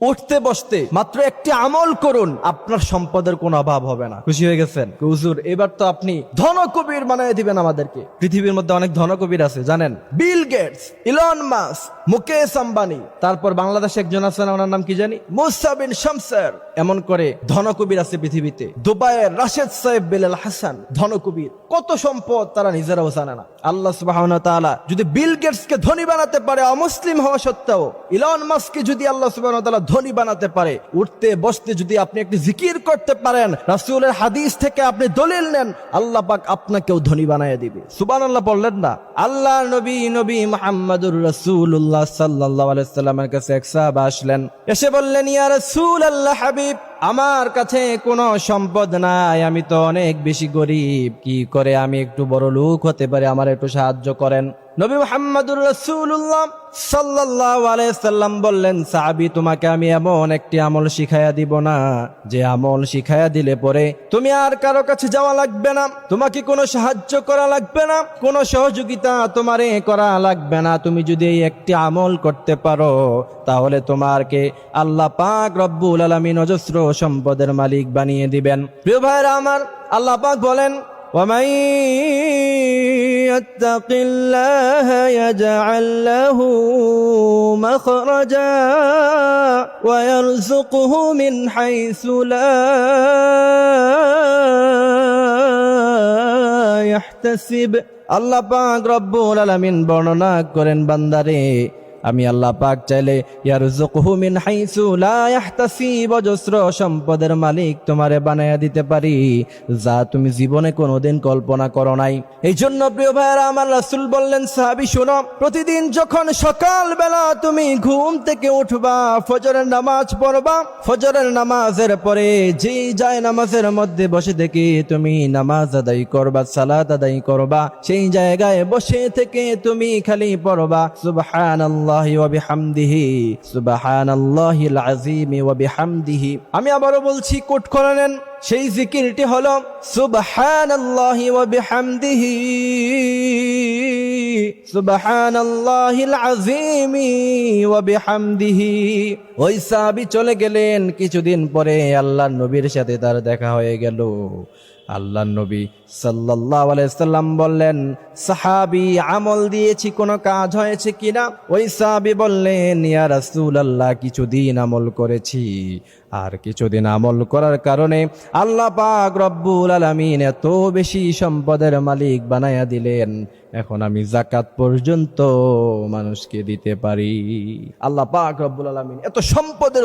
উঠতে বসতে মাত্র একটি আমল করুন, আপনার সম্পদের কোনো অভাব হবে না। খুশি হয়ে গেছেন? হুজুর এবার তো আপনি ধনকবির বানিয়ে দিবেন আমাদেরকে। পৃথিবীর মধ্যে অনেক ধনকবির আছে জানেন, Bill Gates, Elon Musk, Mukesh Ambani, তারপর বাংলাদেশে একজন আছেন, ওনার নাম কি জানি, মুসা বিন শামসার। এমন করে ধনকবির আছে পৃথিবীতে। দুবাইয়ের রাশেদ সাহেব বেলাল হাসান ধনকবির, কত সম্পদ তারা নিজেরাও জানে না। আল্লাহ সুবহানাহু ওয়া তাআলা যদি বিল গেটস কে ধনী বানাতে পারে অমুসলিম হওয়া সত্ত্বেও, ইলন মাস্ককে যদি আল্লাহ সুবহানাহু ওয়া তাআলা ধনী বানাতে পারে, উঠতে বসতে যদি আপনি একটি জিকির করতে পারেন, রাসূলের হাদিস থেকে আপনি দলিল নেন, আল্লাহ পাক আপনাকেও ধনী বানায় দিবে। সুবহানাল্লাহ বললেন না? আল্লাহর নবী মুহাম্মদুর রাসূলুল্লাহ সাল্লাল্লাহু আলাইহি ওয়াসাল্লামের কাছে এক সাহাবা আসলেন, এসে বললেন, ইয়া রাসূলুল্লাহ হাবিব, আমার কাছে কোনো সম্পদ নাই, আমি তো অনেক বেশি গরিব, কি করে আমি একটু বড় লোক হতে পারি, আমার একটু সাহায্য করেন। নবী মুহাম্মদুর রাসূলুল্লাহ সাল্লাল্লাহু আলাইহি সাল্লাম বললেন, সাহাবী, তোমাকে আমি এমন একটি আমল শিখাইয়া দিব না, যে আমল শিখাইয়া দিলে পরে তুমি আর কারো কাছে যাওয়া লাগবে না, তোমাকে কোনো সাহায্য করা লাগবে না, কোনো সহযোগিতা তোমারে করা লাগবে না। তুমি যদি এই একটি আমল করতে পারো, তাহলে তোমাকে আল্লাহ পাক রব্বুল আলামিন অজস্র সম্পদের মালিক বানিয়ে দিবেন। প্রিয় ভাইরা আমার, আল্লাহ পাক বলেন, وَمَن يَتَّقِ اللَّهَ يَجْعَل لَّهُ مَخْرَجًا وَيَرْزُقْهُ مِنْ حَيْثُ لَا يَحْتَسِبُ। আল্লাহ পাক রব্বুল আলামিন বর্ণনা করেন, বান্দারে, আমি আল্লাহ পাক চাইলে ইয়ারযুকহু মিন হাইসু লা ইয়াহতাসিব, অজস্র সম্পদের মালিক তোমারে বানায়া দিতে পারি, যা তুমি জীবনে কোনোদিন কল্পনা করো নাই। এই জন্য প্রিয় ভাইরা আমার, রাসূল বললেন, সাহাবী শোনো, প্রতিদিন যখন সকালবেলা তুমি ঘুম থেকে উঠবা, ফজরের নামাজ পড়বা, ফজরের নামাজের পরে যেই যায় নামাজের মধ্যে বসে থেকে তুমি নামাজ আদায় করবা, সালাত আদায় করবা, সেই জায়গায় বসে থেকে তুমি খালি পড়বা সুবহানাল্লাহ ওয়া বিহামদিহি, সুবহানাল্লাহিল আযীম ওয়া বিহামদিহি। আমি আবারও বলছি, কোট করে নেন, সেই জিকিরটি হলো সুবহানাল্লাহি ওয়া বিহামদিহি, সুবহানাল্লাহিল আযীম ওয়া বিহামদিহি। ওই সাহাবী চলে গেলেন, কিছুদিন পরে আল্লাহর নবীর সাথে তার দেখা হয়ে গেল। আল্লাহর নবী সাল্লাল্লাহু আলাইহি সাল্লাম বললেন, সাহাবী, আমল দিয়েছি, কোনো কাজ হয়েছে কিনা? ওই সাহাবী বললেন, ইয়া রাসূলুল্লাহ, কিছুদিন আমল করেছি, আর কিছুদিন আমল করার কারণে আল্লাহ পাক রব্বুল আলামিন এত বেশি সম্পদের মালিক বানায়া দিলেন, এখন আমি যাকাত পর্যন্ত মানুষকে দিতে পারি। আল্লাহ পাক রব্বুল আলামিন এত সম্পদের